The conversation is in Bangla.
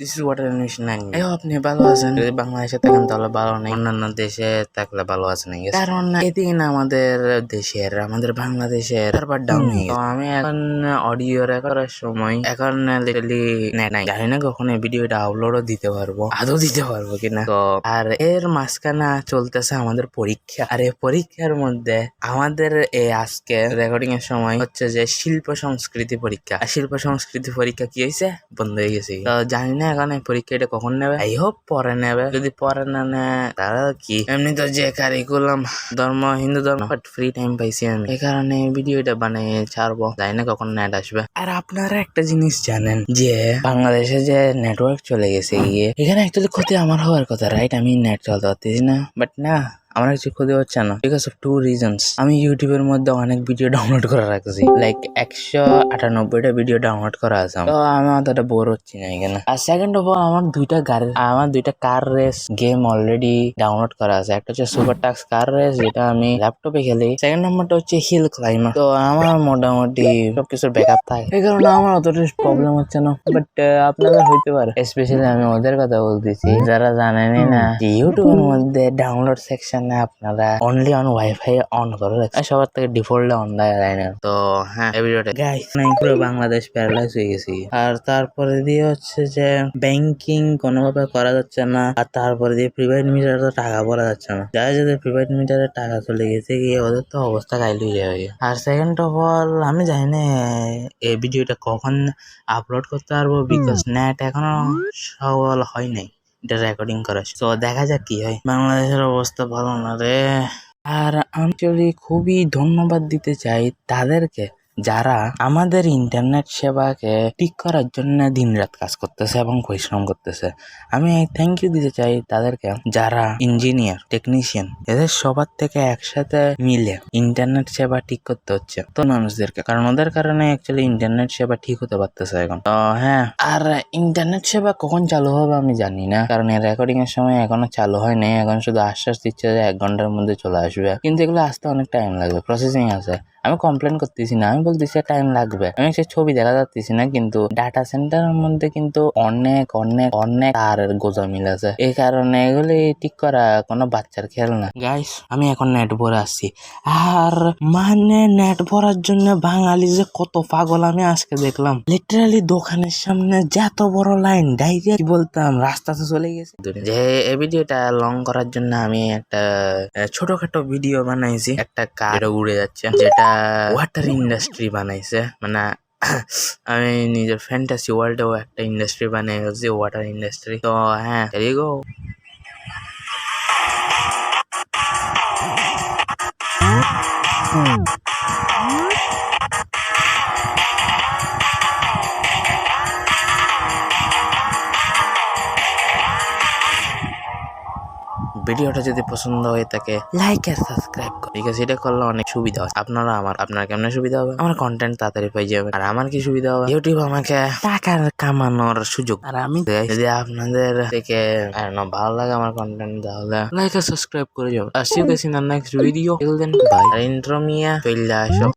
This is water mission nine. আপনি ভালো আছেন? যদি বাংলাদেশে থাকেন তাহলে ভালো নেই, অন্যান্য দেশে থাকলে ভালো আছেন। কারণ এদিন আমাদের বাংলাদেশের সার্ভার ডাউন হয়ে গেছে। তো আমি এখন অডিও রেকর্ড করার সময় এখন লিটারলি নেট নাই। জানি না কখন এই ভিডিওটা আপলোডও দিতে পারবো, আদৌ দিতে পারবো কিনা। তো আর এর মাঝখানে চলতেছে আমাদের পরীক্ষা। আর এই পরীক্ষার মধ্যে আমাদের আজকে রেকর্ডিং এর সময় হচ্ছে যে শিল্প সংস্কৃতি পরীক্ষা। আর শিল্প সংস্কৃতি পরীক্ষা কি হয়েছে, বন্ধ হয়ে গেছে। তো জানি না এখন এই পরীক্ষা এটা কখন নেবে। আই হোপ পরে নেবে। যদি পরে না নেয় তাহলে কি, এমনি তো যে কারিকুলাম হিন্দু ধর্ম, বাট ফ্রি টাইম পাইছি আমি, এই কারণে ভিডিওটা বানিয়ে ছাড়বো। জানি না কখন নেট আসবে। আর আপনারা একটা জিনিস জানেন যে বাংলাদেশে যে নেটওয়ার্ক চলে গেছে গিয়ে, এখানে অ্যাকচুয়ালি ক্ষতি আমার হওয়ার কথা, রাইট? আমি নেট চালাতে পারতেছি না, বাট না, আমার কিছু ক্ষতি হচ্ছে না, বিকজ অফ 2 reasons। আমি ইউটিউবের মধ্যে অনেক ভিডিও ডাউনলোড করে রাখছি, লাইক 198টা ভিডিও ডাউনলোড করা আছে। তো আমি অতটা বোর হচ্ছি না এখানে। আর সেকেন্ড অফ অল, আমার দুইটা car race game already download করা আছে। একটা হচ্ছে সুপার টাক্স কার রেস, যেটা আমি ল্যাপটপে খেলি। সেকেন্ড নাম্বারটা হচ্ছে হিল ক্লাইমার। তো আমার মোটামুটি সবকিছুর ব্যাকআপ থাকে, এই কারণে আমার অতটা প্রবলেম হচ্ছে না। বাট আপনাদের হইতে পারে, স্পেশালি আমি ওদের কথা বলতেছি যারা জানেনই না ইউটিউবের মধ্যে ডাউনলোড সেকশন আপনারা অনলি অন ওয়াইফাই অন করে রাখছেন, সবার থেকে ডিফল্টে অন দেয় না। তো হ্যাঁ, এই ভিডিওটা গাইস পুরো বাংলাদেশ প্যারালাইজ হয়ে গেছি। আর তারপরে দিয়ে হচ্ছে যে ব্যাংকিং কোনোভাবে করা যাচ্ছে না। আর তারপরে দিয়ে প্রিপেড মিটারে তো টাকা ভরা যাচ্ছে না। যাদের প্রিপেড মিটারে টাকা চলে গেছে গিয়ে ওদের তো অবস্থা কাইল হয়ে যাবে। আর সেকেন্ড অফ অল, আমি জানি না এই ভিডিওটা কখন আপলোড করতে পারবো, বিকজ নেট এখনো সবল হয় নাই এটা রেকর্ডিং করা। তো দেখা যাক কি হয়। বাংলাদেশের অবস্থা ভালো না রে। আর আমি খুবই ধন্যবাদ দিতে চাই তাদেরকে যারা আমাদের ইন্টারনেট সেবাকে ঠিক করার জন্য দিনরাত কাজ করতেছে এবং পরিশ্রম করতেছে। আমি থ্যাংক ইউ দিতে চাই তাদেরকে যারা ইঞ্জিনিয়ার, টেকনিশিয়ান, এদের সবার থেকে একসাথে মিলে ইন্টারনেট সেবা ঠিক করতে হচ্ছে তো মানুষদেরকে, কারণ ওদের কারণে অ্যাকচুয়ালি ইন্টারনেট সেবা ঠিক হতে পারতেছে এখন। তো হ্যাঁ, আর ইন্টারনেট সেবা কখন চালু হবে আমি জানি না, কারণ এর রেকর্ডিং এর সময় এখনো চালু হয় নাই। এখন শুধু আশ্বাস দিচ্ছে যে 1 ঘন্টার মধ্যে চলে আসবে, কিন্তু এগুলো আসতে অনেক টাইম লাগবে, প্রসেসিং আছে। আমি কমপ্লেন করতেছি না, আমি বলতেছি টাইম লাগবে। আমি সে ছবি দেখা যাচ্ছি না, কিন্তু ডাটা সেন্টারের মধ্যে কিন্তু অনেক অনেক অনেক তারের গোজামিল আছে। এই কারণে এগুলি ঠিক করা কোনো বাচ্চার খেল না। গাইস, আমি এখন নেট ভরে আসছি। আর মানে নেট ভরার জন্য বাঙালি যে কত পাগল আমি আজকে দেখলাম। লিটারালি দোকানের সামনে যত বড় লাইন, ডাইরেক্ট বলতাম রাস্তাতে চলে গেছে। যে এই ভিডিওটা লং করার জন্য আমি একটা ছোটখাটো ভিডিও বানাইছি। একটা কার উড়ে যাচ্ছে, যেটা ওয়াটার ইন্ডাস্ট্রি বানাইছে। মানে আমি নিজের ফ্যান্টাসি ওয়ার্ল্ডেও একটা ইন্ডাস্ট্রি বানাইছি, ওয়াটার ইন্ডাস্ট্রি। তো হ্যাঁ, there you go। ভিডিওটা যদি পছন্দ হয়ে থাকে লাইক আর সাবস্ক্রাইব করুন, বিকজ এটা করলে অনেক সুবিধা হয়। আপনার কেমন সুবিধা হবে? আমার কন্টেন্ট তাড়াতাড়ি পেয়ে যাবে। আর আমার কি সুবিধা হবে? ইউটিউব আমাকে টাকা কামানোর সুযোগ। আর আমি যদি আপনাদের থেকে ভালো লাগে আমার কন্টেন্ট, তাহলে লাইক আর সাবস্ক্রাইব করে যাবেন। আর see you guys in the next video. Till then bye. আর ইন্ট্রো মিয়া চলে আসো।